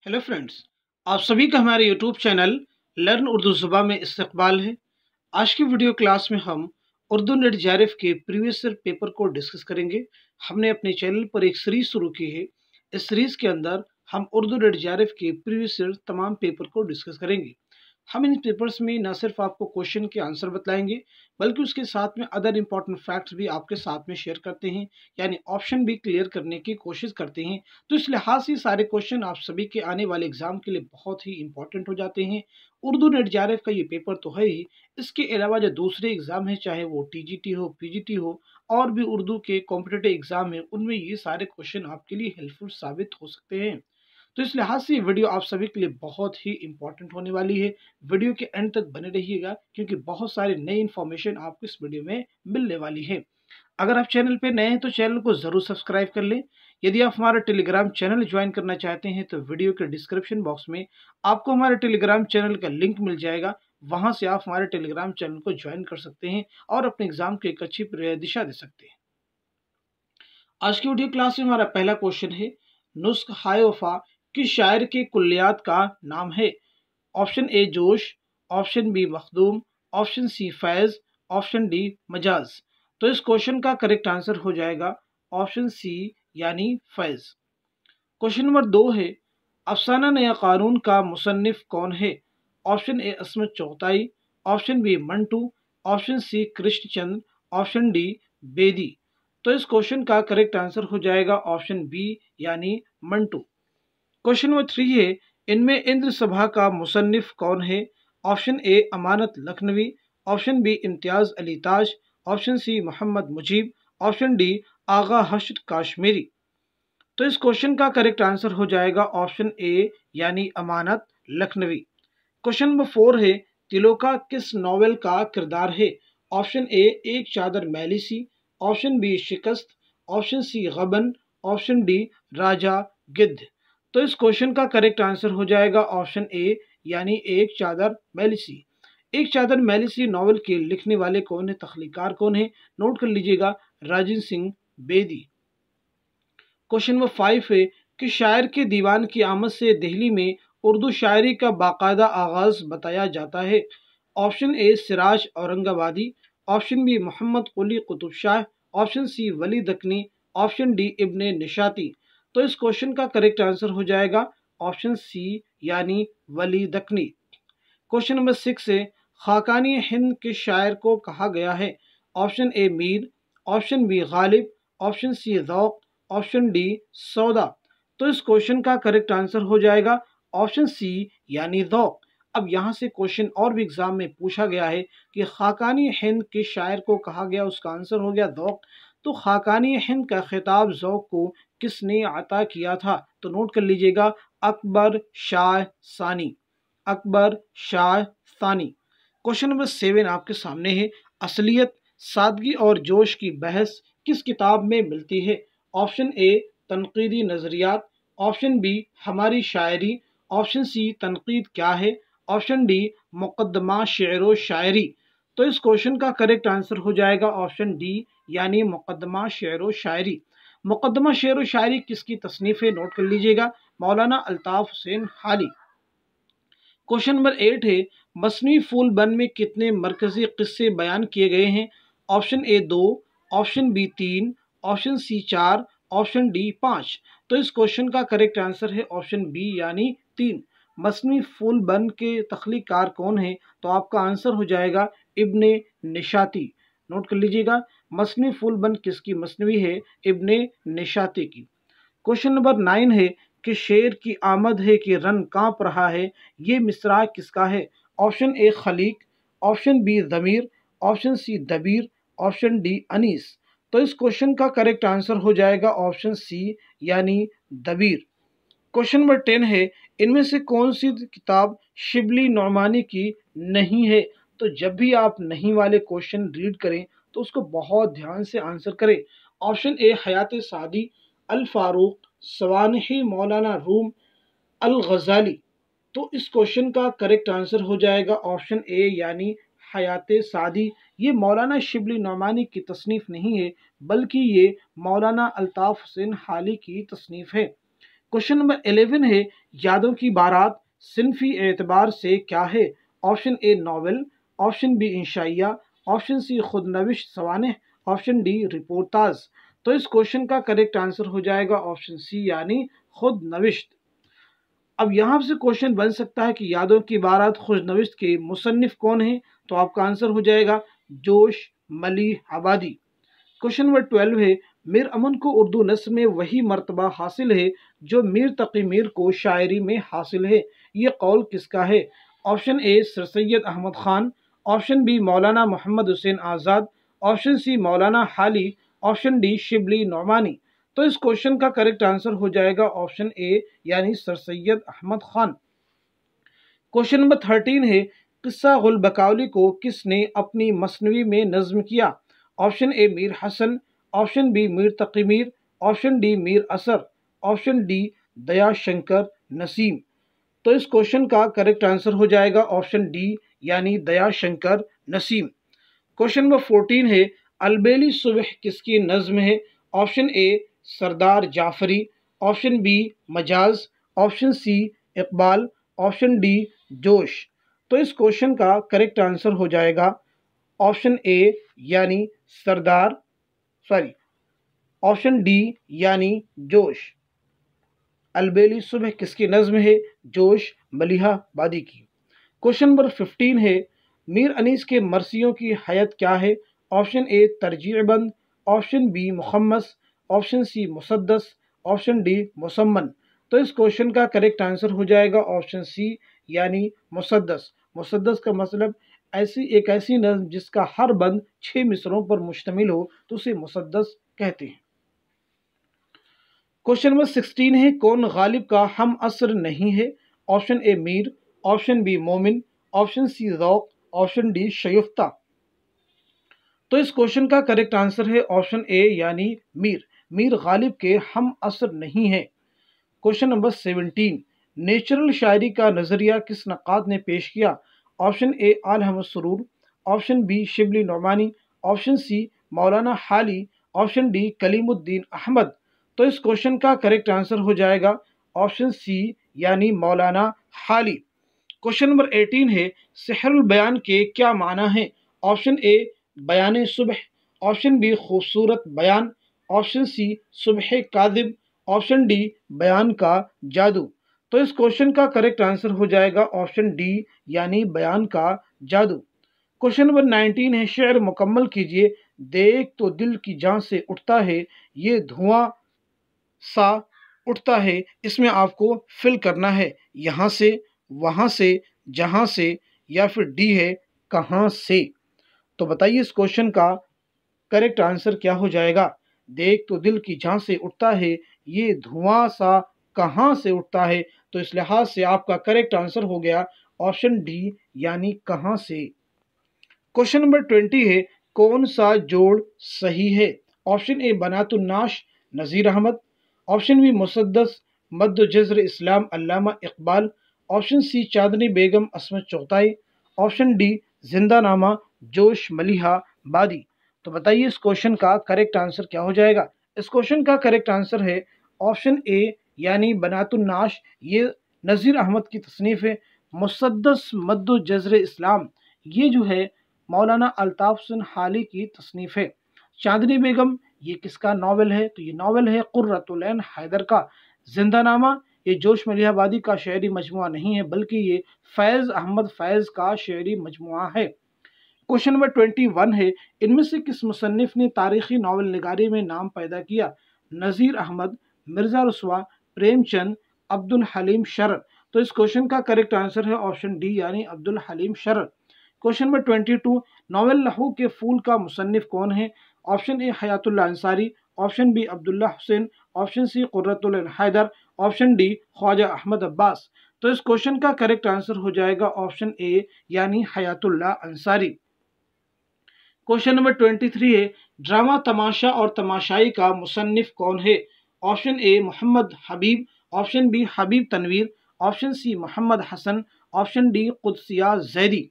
Hello friends, आप सभी का हमारे यूट्यूब चैनल लर्न उर्दू ज़ुबा में इस्तकबाल है। आज की वीडियो क्लास में हम उर्दू नेट जेआरएफ के प्रीवियस ईयर पेपर को डिस्कस करेंगे। हमने अपने चैनल पर एक सीरीज शुरू की है। इस सीरीज के अंदर हम उर्दू नेट जेआरएफ के प्रीवियस ईयर तमाम पेपर को डिस्कस करेंगे। हम इन पेपर्स में न सिर्फ आपको क्वेश्चन के आंसर बतलाएंगे, बल्कि उसके साथ में अदर इंपॉर्टेंट फैक्ट्स भी आपके साथ में शेयर करते हैं, यानी ऑप्शन भी क्लियर करने की कोशिश करते हैं। तो इस लिहाज से सारे क्वेश्चन आप सभी के आने वाले एग्जाम के लिए बहुत ही इंपॉर्टेंट हो जाते हैं। उर्दू नेट जेआरएफ का ये पेपर तो है ही, इसके अलावा जो दूसरे एग्जाम है, चाहे वो टीजीटी हो, पीजीटी हो, और भी उर्दू के कॉम्पिटिटिव एग्जाम है, उनमें ये सारे क्वेश्चन आपके लिए हेल्पफुल साबित हो सकते हैं। तो इस लिहाज से ये वीडियो आप सभी के लिए बहुत ही इंपॉर्टेंट होने वाली है। वीडियो के एंड तक बने रहिएगा, क्योंकि बहुत सारी नई इन्फॉर्मेशन आपको इस वीडियो में मिलने वाली है। अगर आप चैनल पे नए हैं तो चैनल को जरूर सब्सक्राइब कर लें। यदि आप हमारा टेलीग्राम चैनल ज्वाइन करना चाहते हैं तो वीडियो के डिस्क्रिप्शन बॉक्स में आपको हमारे टेलीग्राम चैनल का लिंक मिल जाएगा। वहां से आप हमारे टेलीग्राम चैनल को ज्वाइन कर सकते हैं और अपने एग्जाम की एक अच्छी दिशा दे सकते हैं। आज की वीडियो क्लास में हमारा पहला क्वेश्चन है, नुस्ख हाय वफा किस शायर के कुल्लियात का नाम है? Option A Josh, option B Makhdoom, option C Faiz, option D Majaz. तो इस क्वेश्चन का करेक्ट आंसर हो जाएगा ऑप्शन सी, यानी फैज। क्वेश्चन नंबर 2 है, अफसाना नया कानून का मुसन्निफ कौन है? Option A Ismat Chughtai, option B Manto, option C Krishan Chander, option D Bedi. तो इस क्वेश्चन का करेक्ट आंसर हो जाएगा ऑप्शन बी, यानी मंटू। क्वेश्चन नंबर 3 है, इनमें इंद्र सभा का मुसन्निफ कौन है? Option A Amanat Lakhnavi, option B Imtiaz Ali Taj, option C Mohammad Mujeeb, option D Agha Hashr Kashmiri. तो इस क्वेश्चन का करेक्ट आंसर हो जाएगा ऑप्शन ए, यानी अमानत लखनवी। क्वेश्चन नंबर 4 है, तिलोका किस नॉवेल का किरदार है? ऑप्शन ए एक चादर मैली सी, ऑप्शन बी शिकस्त, ऑप्शन सी गबन, ऑप्शन डी राजा गिद्ध। तो इस क्वेश्चन का करेक्ट आंसर हो जाएगा ऑप्शन ए, यानी एक चादर मैली सी। एक चादर मैली सी नॉवेल के लिखने वाले कौन है, तख्लीकार कौन है? नोट कर लीजिएगा, राजेंद्र सिंह बेदी। क्वेश्चन नंबर 5 है कि शायर के दीवान की आमद से दिल्ली में उर्दू शायरी का बाकायदा आगाज बताया जाता है। Option A Siraj Aurangabadi, option B Mohammad Quli Qutub Shah, option C Wali Dakhni, option D Ibne Nishati. तो इस क्वेश्चन का करेक्ट आंसर हो जाएगा ऑप्शन सी, यानी वली दक्नी। क्वेश्चन नंबर 6 है, खाकानी हिंद के शायर को कहा गया है? Option A Mir, option B Ghalib, option C Zauq, option D Sauda. तो इस क्वेश्चन का करेक्ट आंसर हो जाएगा ऑप्शन सी, यानी ज़ौक़। अब यहाँ से क्वेश्चन और भी एग्जाम में पूछा गया है कि खाकानी हिंद के शायर को कहा गया, उसका आंसर हो गया ज़ौक़। तो खाकानी हिंद का खिताब ज़ौक़ को किसने अता किया था? तो नोट कर लीजिएगा, अकबर शाह सानी, अकबर शाह सानी। क्वेश्चन नंबर 7 आपके सामने है, असलियत, सादगी और जोश की बहस किस किताब में मिलती है? ऑप्शन ए तनकीदी नज़रियात, ऑप्शन बी हमारी शायरी, ऑप्शन सी तनकीद क्या है, ऑप्शन डी मुकद्दमा शेर व शायरी। तो इस क्वेश्चन का करेक्ट आंसर हो जाएगा ऑप्शन डी, यानी मुकद्दमा शेर व शायरी। मुकद्दमा शेर व शायरी किसकी तसनीफ है? नोट कर लीजिएगा, मौलाना अल्ताफ हुसैन हाली। क्वेश्चन नंबर 8 है, मसनवी फूल बन में कितने मरकजी किस्से बयान किए गए हैं? Option A 2, option B 3, option C 4, option D 5। तो इस क्वेश्चन का करेक्ट आंसर है ऑप्शन बी, यानी 3। मसनवी फूल बन के तख्लीकार कौन है? तो आपका आंसर हो जाएगा इब्ने निशाती। नोट कर लीजिएगा, मसनवी फूल बन किसकी मसनवी है? इब्ने निशाती की। क्वेश्चन नंबर 9 है कि शेर की आमद है कि रन कांप रहा है, ये मिसरा किसका है? Option A Khaliq, option B Zameer, option C Dabeer, option D Anees. तो इस क्वेश्चन का करेक्ट आंसर हो जाएगा ऑप्शन सी, यानी दबीर। क्वेश्चन नंबर 10 है, इनमें से कौन सी किताब शिबली नौमानी की नहीं है? तो जब भी आप नहीं वाले क्वेश्चन रीड करें तो उसको बहुत ध्यान से आंसर करें। ऑप्शन ए हयात सादी, अल फारूक, सवानही मौलाना रूम, अल गजाली। तो इस क्वेश्चन का करेक्ट आंसर हो जाएगा ऑप्शन ए, यानी हयात सादी। ये मौलाना शिबली नौमानी की तसनीफ नहीं है, बल्कि ये मौलाना अल्ताफ हुसैन हाली की तसनीफ है। क्वेश्चन नंबर 11 है यादों की बारात सिनफी एतबार से क्या है? Option A novel, option B इंशाइया, ऑप्शन सी खुदनविश सवानेह, ऑप्शन डी रिपोर्टाज। तो इस क्वेश्चन का करेक्ट आंसर हो जाएगा ऑप्शन सी यानी खुद नविश्त। अब यहाँ से क्वेश्चन बन सकता है कि यादों की बारात खुद नविश्त के मुसन्निफ कौन है? तो आपका आंसर हो जाएगा जोश मलिह आबादी। क्वेश्चन नंबर 12 है मीर अमन को उर्दू नस्र में वही मर्तबा हासिल है जो मीर तकी मीर को शायरी में हासिल है। ये कौल किसका है? Option A sir Syed Ahmad Khan, option B Maulana Mohammad Hussain Azad, option C Maulana Hali, option D Shibli Nomani. तो इस क्वेश्चन का करेक्ट आंसर हो जाएगा ऑप्शन ए यानी sir Syed Ahmad Khan. Question number 13 है किस्सा गुल बकावली को किसने अपनी मसनवी में नज्म किया? Option A Mir Hasan, option B Mir Taqi Mir, option D Mir Asar, option D Daya Shankar Naseem. तो इस क्वेश्चन का करेक्ट आंसर हो जाएगा ऑप्शन डी यानी दया शंकर नसीम। क्वेश्चन नंबर 14 है अलबेली सुबह किसकी नज्म है? Option A Sardar Jafri, option B Majaz, option C Iqbal, option D Josh. तो इस क्वेश्चन का करेक्ट आंसर हो जाएगा ऑप्शन ए यानी सरदार ऑप्शन डी यानी जोश। अलबेली सुबह किसकी नज्म है? जोश मलिहा बादी की। क्वेश्चन नंबर 15 है मीर अनीस के मरसियों की हयत क्या है? ऑप्शन ए तरजीबंद, ऑप्शन बी मुखम्मस, ऑप्शन सी मुसद्दस, ऑप्शन डी मुसम्मन। तो इस क्वेश्चन का करेक्ट आंसर हो जाएगा ऑप्शन सी यानी मुसद्दस। मुसद्दस का मतलब एक ऐसी नज्म जिसका हर बंद 6 मिसरों पर मुश्तमिल हो तो उसे मुसद्दस कहते हैं। क्वेश्चन नंबर 16 है कौन गालिब का हम असर नहीं है? Option A Mir, option B Momin, option C Zauq, option D Shefta. तो इस क्वेश्चन का करेक्ट आंसर है ऑप्शन ए यानी मीर। मीर गालिब के हम असर नहीं है। क्वेश्चन नंबर 17 नेचुरल शायरी का नजरिया किस नक़ाद ने पेश किया? ऑप्शन ए Aal Ahmad Suroor, option B Shibli Nomani, option C Maulana Hali, option D Kalimuddin Ahmad. तो इस क्वेश्चन का करेक्ट आंसर हो जाएगा ऑप्शन सी यानी मौलाना हाली। क्वेश्चन नंबर 18 है सहरुल बयान के क्या माना है? ऑप्शन ए बयान सुबह, ऑप्शन बी खूबसूरत बयान, ऑप्शन सी सुबह कादिब, ऑप्शन डी बयान का जादू। तो इस क्वेश्चन का करेक्ट आंसर हो जाएगा ऑप्शन डी यानी बयान का जादू। क्वेश्चन नंबर 19 है शेर मुकम्मल कीजिए। देख तो दिल की जान से उठता है ये धुआं सा उठता है। इसमें आपको फिल करना है यहाँ से, वहाँ से, जहाँ से, या फिर डी है कहाँ से। तो बताइए इस क्वेश्चन का करेक्ट आंसर क्या हो जाएगा? देख तो दिल की जान से उठता है ये धुआं सा कहाँ से उठता है। तो इस लिहाज से आपका करेक्ट आंसर हो गया ऑप्शन डी यानी कहाँ से। क्वेश्चन नंबर 20 है कौन सा जोड़ सही है? Option A Banatunnash Nazir Ahmad, option B Musaddas Madd Jazr Islam Allama Iqbal, option सी चांदनी बेगम असमत चौथाई, ऑप्शन डी जिंदानामा जोश मलिहा बादी। तो बताइए इस क्वेश्चन का करेक्ट आंसर क्या हो जाएगा? इस क्वेश्चन का करेक्ट आंसर है ऑप्शन ए यानी बनातुन्नाश। ये नज़ीर अहमद की तसनीफ़ है। मुसद्दस मद्द जज़्र इस्लाम ये जो है मौलाना अल्ताफ़ हुसैन हाली की तसनीफ़ है। चांदनी बेगम ये किसका नावल है? तो ये नावल है कुर्रतुल ऐन हैदर का। जिंदानामा ये जोश मलिहाबादी का शेरी मजमुआ नहीं है बल्कि ये फैज़ अहमद फैज़ का शेरी मजमुआ है। क्वेश्चन नंबर 21 है इनमें से किस मुसन्निफ ने तारीखी नावल निगारी में नाम पैदा किया? नज़ीर अहमद, मिर्ज़ा रसवा, प्रेमचंद, अब्दुल हलीम शरर। तो इस क्वेश्चन का करेक्ट आंसर है ऑप्शन डी यानी Abdul Halim Sharar. Question number 22 novel लहू के फूल का मुसन्निफ कौन है? Option A Hayatullah Ansari, option B Abdullah Hussain, option C Qurratul Ain Hyder, option D Khwaja Ahmad Abbas. तो इस क्वेश्चन का करेक्ट आंसर हो जाएगा ऑप्शन ए यानी हयातुल्लाह अंसारी। क्वेश्चन नंबर 23 है ड्रामा तमाशा और तमाशाई का मुसन्निफ कौन है? Option A Mohammad Habib, option B Habib Tanvir, option C Mohammad Hasan, option D Qudsia Zaidi.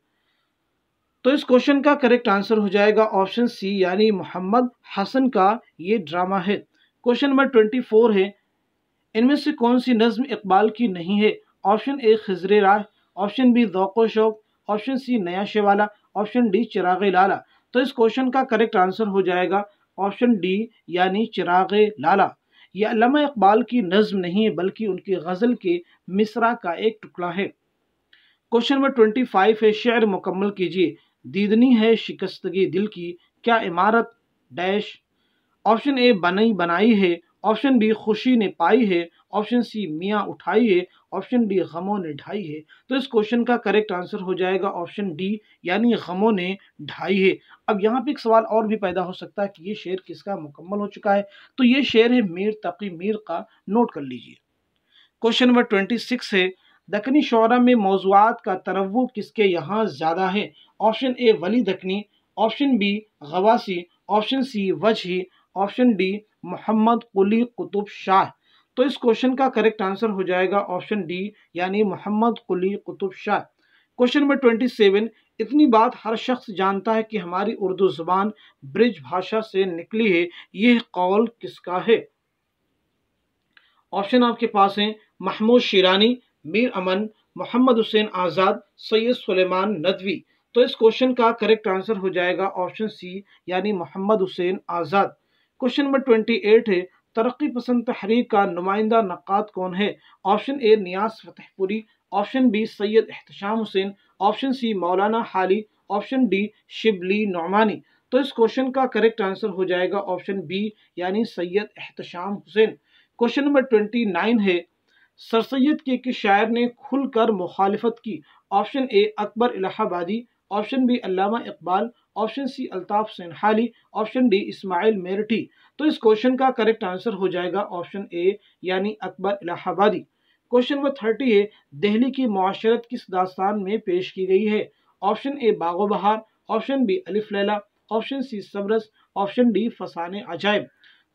तो इस क्वेश्चन का करेक्ट आंसर हो जाएगा ऑप्शन सी यानी मोहम्मद हसन का ये ड्रामा है। क्वेश्चन नंबर 24 है इनमें से कौन सी नज्म इकबाल की नहीं है? ऑप्शन ए खिज़्र राह, ऑप्शन बी ज़ौक़ शौक़, ऑप्शन सी नया शेवाला, ऑप्शन डी चिराग लाला। तो इस क्वेश्चन का करेक्ट आंसर हो जाएगा ऑप्शन डी यानी चिराग लाला। यह अल्लामा इकबाल की नज्म नहीं है बल्कि उनकी गज़ल के मिसरा का एक टुकड़ा है। क्वेश्चन नंबर 25 है, शेर मुकम्मल कीजिए। दीदनी है शिकस्तगी दिल की, क्या इमारत डैश। ऑप्शन ए बनई बनाई है, ऑप्शन बी खुशी ने पाई है, ऑप्शन सी मियाँ उठाई है, ऑप्शन डी गमों ने ढाई है। तो इस क्वेश्चन का करेक्ट आंसर हो जाएगा ऑप्शन डी यानी गमों ने ढाई है। अब यहाँ पे एक सवाल और भी पैदा हो सकता है कि ये शेर किसका मुकम्मल हो चुका है, तो ये शेर है मीर तकी मीर का, नोट कर लीजिए। क्वेश्चन नंबर 26 है, दक्कनी शोरा में मौज़ूआत का तनव्वु किसके यहाँ ज़्यादा है? Option A Wali Dakkani, option B Ghawasi, option C Wajhi, option D Mohammad Quli Qutub Shah. तो इस क्वेश्चन का करेक्ट आंसर हो जाएगा ऑप्शन डी यानी मोहम्मद कुली कुतुब शाह। क्वेश्चन नंबर 27, इतनी बात हर शख्स जानता है कि हमारी उर्दू जुबान ब्रिज भाषा से निकली है, यह कौल किसका है? ऑप्शन आपके पास हैं महमूद शिरानी, मीर अमन, मोहम्मद हुसैन आज़ाद, सैयद सुलेमान नदवी। तो इस क्वेश्चन का करेक्ट आंसर हो जाएगा ऑप्शन सी यानी मोहम्मद हुसैन आज़ाद। क्वेश्चन नंबर 28 है, तरक्की पसंद तहरीक का नुमाइंदा नक्काद कौन है? Option A Niaz Fatehpuri, option B Syed Ehtesham Hussain, option C Maulana Hali, option D Shibli Nomani. तो इस क्वेश्चन का करेक्ट आंसर हो जाएगा ऑप्शन बी यानी सैयद एहतशाम हुसैन। क्वेश्चन नंबर 29 है, सर सैयद के किस शायर ने खुलकर मुखालिफत की? Option A Akbar Allahabadi, option B Allama Iqbal, option C Altaf सिनहाली, ऑप्शन डी इस्माइल मेरठी। तो इस क्वेश्चन का करेक्ट आंसर हो जाएगा ऑप्शन ए यानी अकबर इलाहाबादी। क्वेश्चन नंबर 30 है, दिल्ली की मुआशरत किस दास्तान में पेश की गई है? ऑप्शन ए बागो बहार, option B Alif Laila, option C Sabras, option D Fasane Ajaib.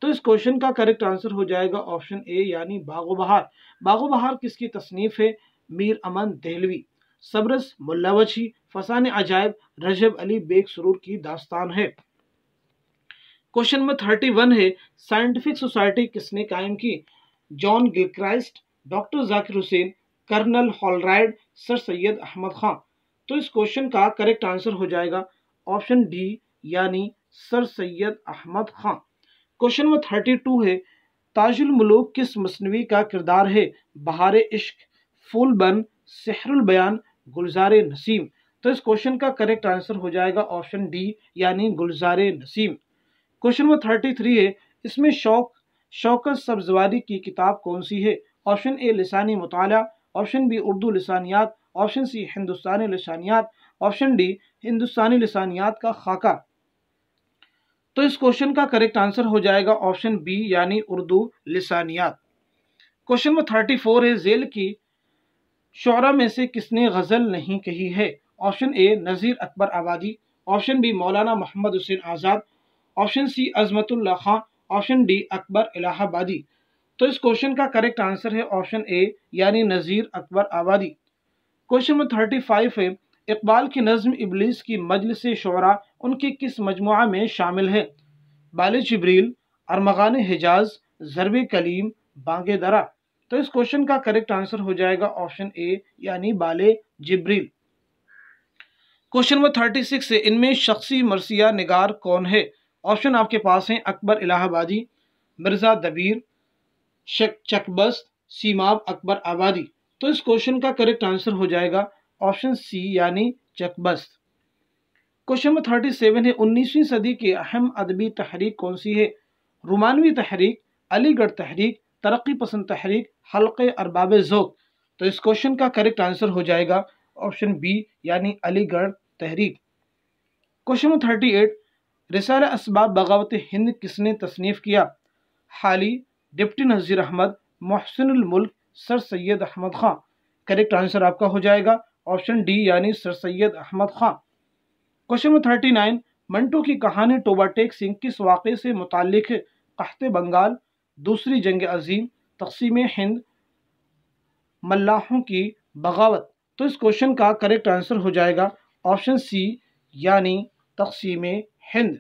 तो इस क्वेश्चन का करेक्ट आंसर हो जाएगा ऑप्शन ए यानी बागो बहार। बागो बहार किसकी तसनीफ है? मीर अमन देहलवी। सबरस मुल्ला वची, फसाने अजायब रजब अली बेग सुरूर की दास्तान है। क्वेश्चन नंबर 31 है, साइंटिफिक सोसाइटी किसने कायम की? John Gilchrist, doctor Zakir Husain, colonel Holroyd, sir Syed Ahmad Khan. तो इस क्वेश्चन का करेक्ट आंसर हो जाएगा ऑप्शन डी यानी sir Syed Ahmad Khan. Question number 32 है, ताजुल मुलूक किस मसनवी का किरदार है? बहारे इश्क, फूलबन, सेहरुल बयान, गुलजारे नसीम। तो इस क्वेश्चन का करेक्ट आंसर हो जाएगा ऑप्शन डी यानी गुलजारे नसीम। क्वेश्चन नंबर 33 है, इसमें शौकत सब्जवारी की किताब कौन सी है? ऑप्शन ए लिसानी मुताला, ऑप्शन बी उर्दू लिसानियात, ऑप्शन सी हिंदुस्तानी लिसानियात, ऑप्शन डी हिंदुस्तानी लिसानियात का खाका। तो इस क्वेश्चन का करेक्ट आंसर हो जाएगा ऑप्शन बी यानी उर्दू लिसानियात। क्वेश्चन नंबर 34 है, जेल की शोरा में से किसने गजल नहीं कही है? ऑप्शन ए नज़ीर अकबर आबादी, option B Maulana Mohammad Hussain Azad, option सी अजमतुल्लाह खां, ऑप्शन डी अकबर इलाहाबादी। तो इस क्वेश्चन का करेक्ट आंसर है ऑप्शन ए यानी नज़ीर अकबर आबादी। क्वेश्चन नंबर 35 है, इकबाल की नज़्म इबलीस की मजलिस शोरा उनके किस मजमुआ में शामिल है? बाले जिब्रील, अरमगान हिजाज, ज़रबे कलीम, बांगे दरा। तो इस क्वेश्चन का करेक्ट आंसर हो जाएगा ऑप्शन ए यानी बाले जिब्रील। क्वेश्चन नंबर 36 है, इनमें शख्सी मरसिया निगार कौन है? ऑप्शन आपके पास हैं अकबर इलाहाबादी, मिर्ज़ा दबीर, चकबस्त, सीमाब अकबर आबादी। तो इस क्वेश्चन का करेक्ट आंसर हो जाएगा ऑप्शन सी यानी चकबस्त। क्वेश्चन नंबर 37 है, 19वीं सदी की अहम अदबी तहरीक कौन सी है? रोमानवी तहरीक, अलीगढ़ तहरीक, तरक्की पसंद तहरीक, हल्के अरबाब ज़ौक़। तो इस क्वेश्चन का करेक्ट आंसर हो जाएगा ऑप्शन बी यानी अलीगढ़ तहरीक। क्वेश्चन नंबर 38, रिसाला असबाब बगावत हिंद किसने तसनीफ किया? हाली, डिप्टी नज़ीर अहमद, मोहसिनुल मुल्क, सर सैयद अहमद खां। करेक्ट आंसर आपका हो जाएगा ऑप्शन डी यानी sir Syed Ahmad Khan. Question number 39, Manto की कहानी टोबाटेक सिंह किस वाक़े से मुताल्लिक है? क़हत बंगाल, दूसरी जंग अजीम, तक़सीम हिंद, मल्लाहों की बगावत। तो इस क्वेश्चन का करेक्ट आंसर हो जाएगा ऑप्शन सी यानी तक़सीम हिंद।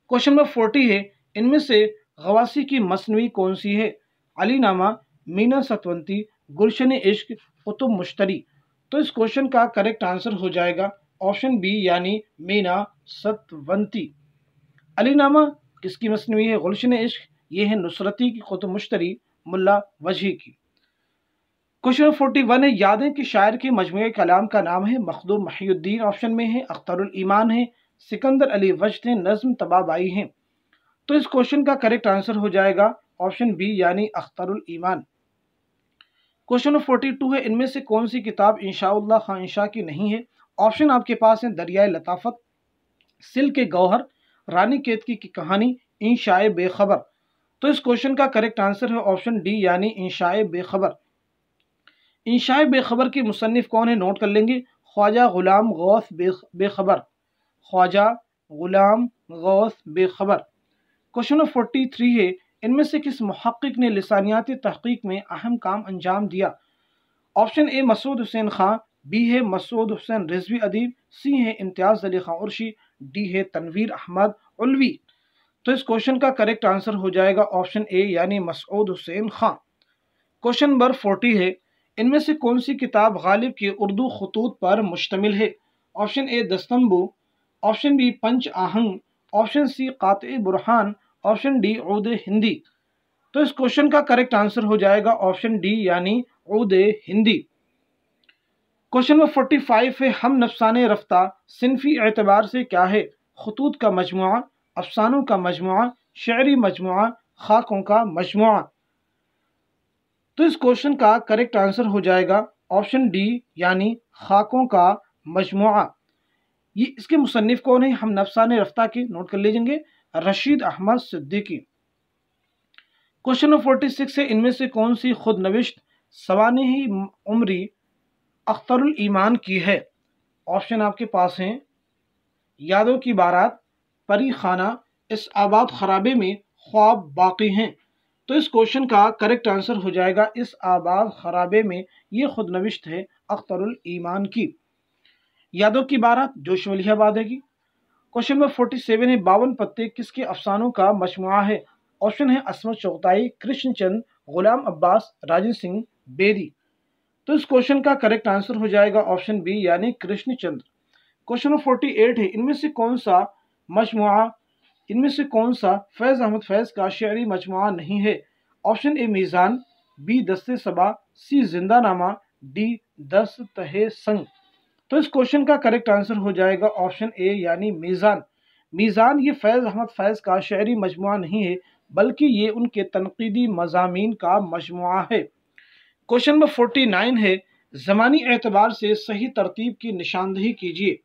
क्वेश्चन नंबर 40 है, इनमें से गवासी की मसनवी कौन सी है? अली नामा, मीना सतवंती, गुलशन इश्क, कुतुब मुश्तरी। तो इस क्वेश्चन का करेक्ट आंसर हो जाएगा ऑप्शन बी यानी मीना सतवंती। अली नामा किसकी मसनवी है? गुलशन इश्क ये है नुसरती की, कुतुब मुश्तरी मुल्ला वजही की। क्वेश्चन 41 है, यादें के शायर के मजमूए कलाम का नाम है मखदूम महिउद्दीन ऑप्शन में है, अख्तरुल ईमान है, सिकंदर अली वजद है, नज्म तबाबाई है। तो इस क्वेश्चन का करेक्ट आंसर हो जाएगा ऑप्शन बी यानी अख्तरुल ईमान। क्वेश्चन 42 है, इनमें से कौन सी किताब इंशाउल्लाह खां इंशा की नहीं है? ऑप्शन आपके पास है दरियाए लताफत, सिल के गौहर, रानी केतकी की कहानी, इंशाए बेखबर। तो इस क्वेश्चन का करेक्ट आंसर है ऑप्शन डी यानी इंशाए बेखबर। इंशाए बेखबर के मुसन्निफ कौन है? नोट कर लेंगे, ख्वाजा गुलाम गौस बेखबर, ख्वाजा गुलाम गौस बेखबर। क्वेश्चन 43 है, इनमें से किस मुहक्किक ने लिसानियाती तहकीक में अहम काम अंजाम दिया? Option A Masood Hussain Khan, B है मसूद हुसैन रिजवी अदीब, सी है इम्तियाज अली खां उर्शी, डी है तनवीर अहमद उलवी। तो इस क्वेश्चन का करेक्ट आंसर हो जाएगा ऑप्शन ए यानी मसूद हुसैन खां। क्वेश्चन नंबर 40 है, इनमें से कौन सी किताब गालिब के उर्दू खतूत पर मुश्तमिल है? Option A Dastambu, option B Panj Ahang, option C Qate Burhan, option D Ud Hindi. तो इस क्वेश्चन का करेक्ट आंसर हो जाएगा ऑप्शन डी यानी ऊद हिंदी। क्वेश्चन नंबर 45 है, हम नफसाने रफ्ता सिनफी एतबार से क्या है? खतूत का मजमुआ, अफसानों का मजमुआ, शेरी मजमुआ, खाकों का मजमुआ। तो इस क्वेश्चन का करेक्ट आंसर हो जाएगा ऑप्शन डी यानी खाकों का मजमुआ। ये इसके मुसन्निफ कौन है? हम नफसाने रफ्ता के, नोट कर लीजिएंगे, रशीद अहमद सिद्दीकी। क्वेश्चन नंबर 46 है, इनमें से कौन सी खुद नविश्त सवानिही उमरी अख्तरुल ईमान की है? ऑप्शन आपके पास हैं यादों की बारात, परी खाना, इस आबाद खराबे में, ख्वाब बाकी हैं। तो इस क्वेश्चन का करेक्ट आंसर हो जाएगा इस आबाद खराबे में, ये खुद नविश्त है अख्तरुल ईमान की। यादों की बारात जोश वलियाबाद है की। क्वेश्चन नंबर 47 है, 52 पत्ते किसके अफसानों का मजमुआ है? ऑप्शन है असमत चौगताई, कृष्णचंद, गुलाम अब्बास, राजन सिंह बेदी। तो इस क्वेश्चन का करेक्ट आंसर हो जाएगा ऑप्शन बी यानी कृष्णचंद्र। क्वेश्चन नंबर 48 है, इनमें से कौन सा फैज अहमद फैज का शेरी मजमुआ नहीं है? ऑप्शन ए मीज़ान, बी दस्ते सबा, सी जिंदानामा, डी दस तहे संग। तो इस क्वेश्चन का करेक्ट आंसर हो जाएगा ऑप्शन ए यानी मीज़ान। मीज़ान ये फैज अहमद फैज का शेरी मजमुआ नहीं है, बल्कि ये उनके तनकीदी मज़ामीन का मजमुआ है। क्वेश्चन नंबर 49 है, ज़मानी एतबार से सही तरतीब की निशानदही कीजिए।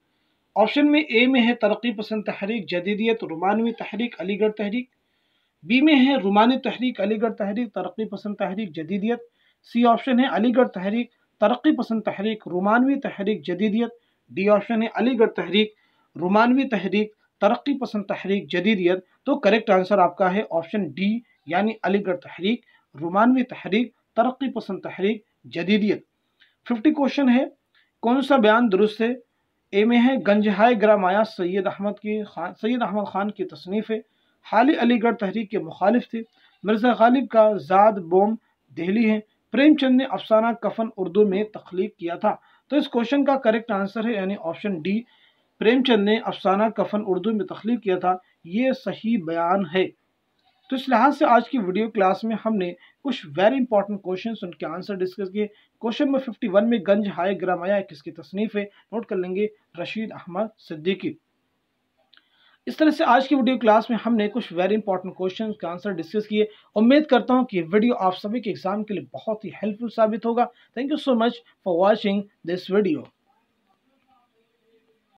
ऑप्शन में ए में है तरक्की पसंद तहरीक जदीदियत रोमानवी तहरीक अलीगढ़ तहरीक, बी में है रोमानी तहरीक अलीगढ़ तहरीक तरक्की पसंद तहरीक जदीदियत, सी ऑप्शन है अलीगढ़ तहरीक तरक्की पसंद तहरीक रोमानवी तहरीक जदीदियत, डी ऑप्शन है अलीगढ़ तहरीक रोमानवी तहरीक तरक्की पसंद तहरीक जदीदियत। तो करेक्ट आंसर आपका है ऑप्शन डी यानी अलीगढ़ तहरीक रोमानवी तहरीक तरक्की पसंद तहरीक जदीदियत। 50 क्वेश्चन है, कौन सा बयान दुरुस्त है? ए में है गंजहाय ग्रामाया सैयद अहमद खान की तसनीफ है, हाल अलीगढ़ तहरीक के मुखालिफ थे, मिर्ज़ा गालिब का ज़ाद बोम दहली है, प्रेमचंद ने अफसाना कफन उर्दू में तख्लीक किया था। तो इस क्वेश्चन का करेक्ट आंसर है यानी ऑप्शन डी, प्रेमचंद ने अफसाना कफन उर्दू में तख्लीक किया था, ये सही बयान है। तो इस लिहाज से आज की वीडियो क्लास में हमने कुछ वेरी इंपॉर्टेंट क्वेश्चंस उनके आंसर डिस्कस किए। क्वेश्चन नंबर 51 में गंज हाय ग्रामाया किसकी तसनीफ है? नोट कर लेंगे, रशीद अहमद सिद्दीकी। इस तरह से आज की वीडियो क्लास में हमने कुछ वेरी इंपॉर्टेंट क्वेश्चंस के आंसर डिस्कस किए। उम्मीद करता हूं कि वीडियो आप सभी के एग्जाम के लिए बहुत ही हेल्पफुल साबित होगा। Thank you so much for watching this video.